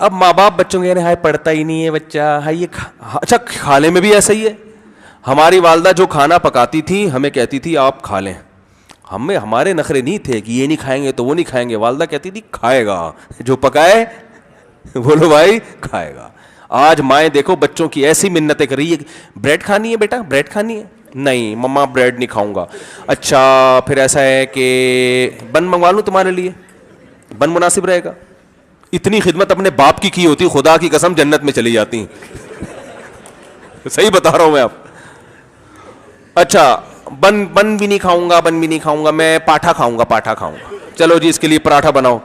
اب ماں باپ بچوں کے ہائے پڑھتا ہی نہیں ہے بچہ, ہائی یہ اچھا کھانے میں بھی ایسا ہی ہے. ہماری والدہ جو کھانا پکاتی تھی ہمیں کہتی تھی آپ کھا لیں, ہمیں ہمارے نخرے نہیں تھے کہ یہ نہیں کھائیں گے تو وہ نہیں کھائیں گے. والدہ کہتی تھی کھائے گا جو پکائے, بولو بھائی کھائے گا. آج مائیں دیکھو بچوں کی ایسی منتیں کر رہی ہے, بریڈ کھانی ہے بیٹا, بریڈ کھانی ہے, نہیں مما بریڈ نہیں کھاؤں گا. اچھا پھر ایسا ہے کہ بن منگوا لوں تمہارے لیے, بن مناسب رہے گا. اتنی خدمت اپنے باپ کی ہوتی, خدا کی قسم جنت میں چلی جاتی. صحیح بتا رہا ہوں میں آپ. اچھا بن بھی نہیں کھاؤں گا, بن بھی نہیں کھاؤں گا, میں پاٹھا کھاؤں گا, پاٹھا کھاؤں گا. چلو جی اس کے لیے پراٹھا بناؤ.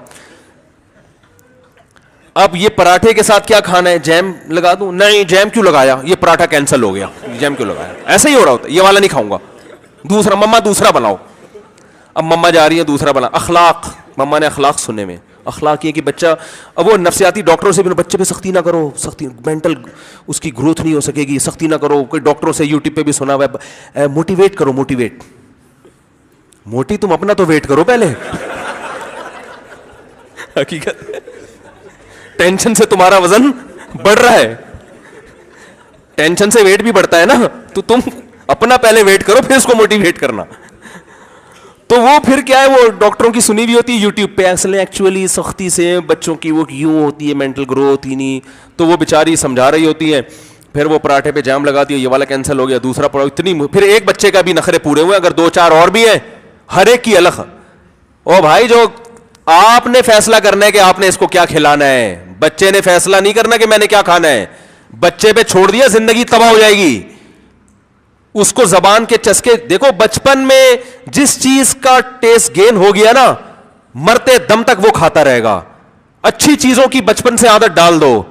اب یہ پراٹھے کے ساتھ کیا کھانا ہے, جیم لگا دوں, نہیں جیم کیوں لگایا, یہ پراٹھا کینسل ہو گیا, جیم کیوں لگایا, ایسا ہی ہو رہا ہوتا ہے. یہ والا نہیں کھاؤں گا, دوسرا مما دوسرا بناؤ. اب مما جا رہی ہے دوسرا بنا. اخلاق, مما نے اخلاق سننے میں, اخلاق یہ کہ بچہ, اب وہ نفسیاتی ڈاکٹروں سے بھی بچے پہ سختی نہ کرو, سختی مینٹل اس کی گروتھ نہیں ہو سکے گی, سختی نہ کرو. کوئی ڈاکٹروں سے یوٹیوب پہ بھی سنا ہوا ہے, موٹیویٹ کرو, موٹیویٹ. موٹی تم اپنا تو ویٹ کرو پہلے. حقیقت ٹینشن سے تمہارا وزن بڑھ رہا ہے, ٹینشن سے ویٹ بھی بڑھتا ہے نا, تو تم اپنا پہلے ویٹ کرو پھر اس کو موٹیویٹ کرنا. تو وہ پھر کیا ہے, وہ ڈاکٹروں کی سنی ہوئی ہوتی ہے یوٹیوب پہ, اصل ایکچولی سختی سے بچوں کی وہ یوں ہوتی ہے, مینٹل گروتھ ہی نہیں, تو وہ بیچاری سمجھا رہی ہوتی ہے. پھر وہ پراٹھے پہ جام لگاتی ہے, یہ والا کینسل ہو گیا, دوسرا پراٹھا اتنی, پھر ایک بچے کا بھی نخرے پورے ہوئے, اگر 2-4 اور بھی ہیں ہر ایک کی الگ. او بھائی جو آپ نے فیصلہ کرنا ہے کہ آپ نے اس کو کیا کھلانا ہے, بچے نے فیصلہ نہیں کرنا کہ میں نے کیا کھانا ہے. بچے پہ چھوڑ دیا زندگی تباہ ہو جائے گی. اس کو زبان کے چسکے, دیکھو بچپن میں جس چیز کا ٹیسٹ گین ہو گیا نا, مرتے دم تک وہ کھاتا رہے گا. اچھی چیزوں کی بچپن سے عادت ڈال دو.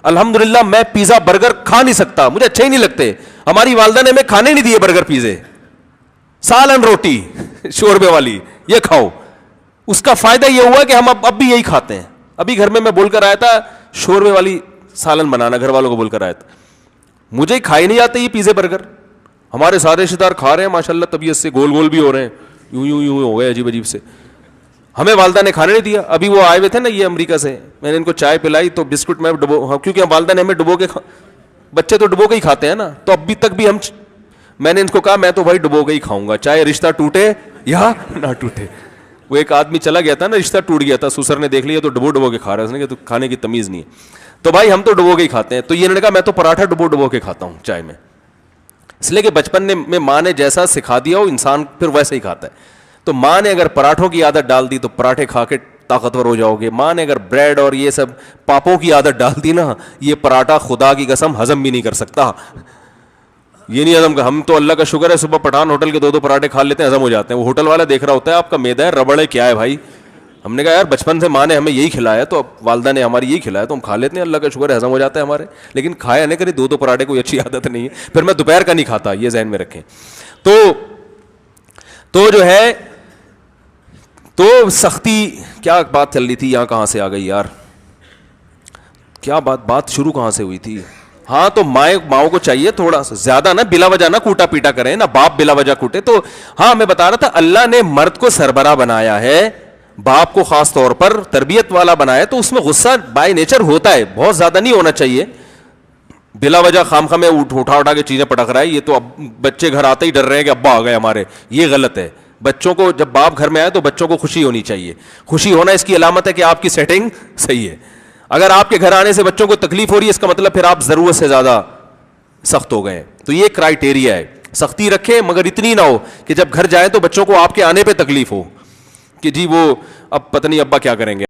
الحمدللہ میں پیزا برگر کھا نہیں سکتا, مجھے اچھے ہی نہیں لگتے. ہماری والدہ نے ہمیں کھانے نہیں دیے برگر پیزے, سالن روٹی شوربے والی یہ کھاؤ. اس کا فائدہ یہ ہوا کہ ہم اب بھی یہی کھاتے ہیں. ابھی گھر میں بول کر آیا تھا شوربے والی سالن بنانا, گھر والوں کو بول کر آیا تھا. مجھے کھائی نہیں جاتے یہ پیزے برگر. ہمارے سارے رشتے دار کھا رہے ہیں ماشاءاللہ, طبیعت سے گول گول بھی ہو رہے ہیں, یوں ہو گئے عجیب عجیب سے. ہمیں والدہ نے کھانے نہیں دیا. ابھی وہ آئے ہوئے تھے نا یہ امریکہ سے, میں نے ان کو چائے پلائی تو بسکٹ میں ڈبو, کیونکہ والدہ نے ہمیں ڈبو کے, بچے تو ڈبو کے ہی کھاتے ہیں نا, تو ابھی تک بھی میں نے ان کو کہا میں تو بھائی ڈبو کے ہی کھاؤں گا, چاہے رشتہ ٹوٹے یا نہ ٹوٹے. وہ ایک آدمی چلا گیا تھا نا, رشتہ ٹوٹ گیا تھا, سسر نے دیکھ لیا تو ڈبو کے کھا رہا ہے, اس نے کہا تو کھانے کی تمیز نہیں ہے. تو بھائی ہم تو ڈبو کے ہی کھاتے ہیں. تو یہ نے کہا میں تو پراٹھا ڈبو کے کھاتا ہوں چائے میں, اس لیے کہ بچپن میں ماں نے جیسا سکھا دیا ہو انسان پھر ویسے ہی کھاتا ہے. تو ماں نے اگر پراٹھوں کی عادت ڈال دی تو پراٹھے کھا کے طاقتور ہو جاؤ گے. ماں نے اگر بریڈ اور یہ سب پاپوں کی عادت ڈال دی نا, یہ پراٹھا خدا کی قسم ہضم بھی نہیں کر سکتا. یہ نہیں ہضم, ہم تو اللہ کا شکر ہے صبح پٹھان ہوٹل کے 2 پراٹھے کھا لیتے ہیں, ہضم ہو جاتے ہیں. وہ ہوٹل والا دیکھ رہا ہوتا ہے آپ کا میدا ہے, ربڑ ہے, کیا ہے بھائی. ہم نے کہا یار بچپن سے ماں نے ہمیں یہی کھلایا, تو والدہ نے ہماری یہی کھلایا, تو ہم کھا لیتے ہیں, اللہ کا شکر ہے ہضم ہو جاتا ہے ہمارے. لیکن کھایا نہیں کرے 2 پراٹھے کوئی اچھی عادت نہیں ہے. پھر میں دوپہر کا نہیں کھاتا, یہ ذہن میں رکھیں. تو جو ہے, تو سختی, کیا بات چل رہی تھی, یہاں کہاں سے آ گئی یار, کیا بات شروع کہاں سے ہوئی تھی. ہاں تو ماؤں کو چاہیے تھوڑا سا زیادہ نہ بلا وجہ نہ کوٹا پیٹا کریں, نہ باپ بلا وجہ کوٹے. تو ہاں میں بتا رہا تھا اللہ نے مرد کو سربراہ بنایا ہے, باپ کو خاص طور پر تربیت والا بنایا, تو اس میں غصہ بائی نیچر ہوتا ہے, بہت زیادہ نہیں ہونا چاہیے. بلا وجہ خام خواہ میں اٹھا کے چیزیں پٹک رہا ہے, یہ تو اب بچے گھر آتے ہی ڈر رہے ہیں کہ ابا آ گئے ہمارے, یہ غلط ہے. بچوں کو جب باپ گھر میں آئے تو بچوں کو خوشی ہونی چاہیے. خوشی ہونا اس کی علامت ہے کہ آپ کی سیٹنگ صحیح ہے. اگر آپ کے گھر آنے سے بچوں کو تکلیف ہو رہی ہے, اس کا مطلب پھر آپ ضرورت سے زیادہ سخت ہو گئے. تو یہ کرائٹیریا ہے, سختی رکھیں مگر اتنی نہ ہو کہ جب گھر جائیں تو بچوں کو آپ کے آنے پہ تکلیف ہو کہ جی وہ اب پتہ نہیں ابا کیا کریں گے.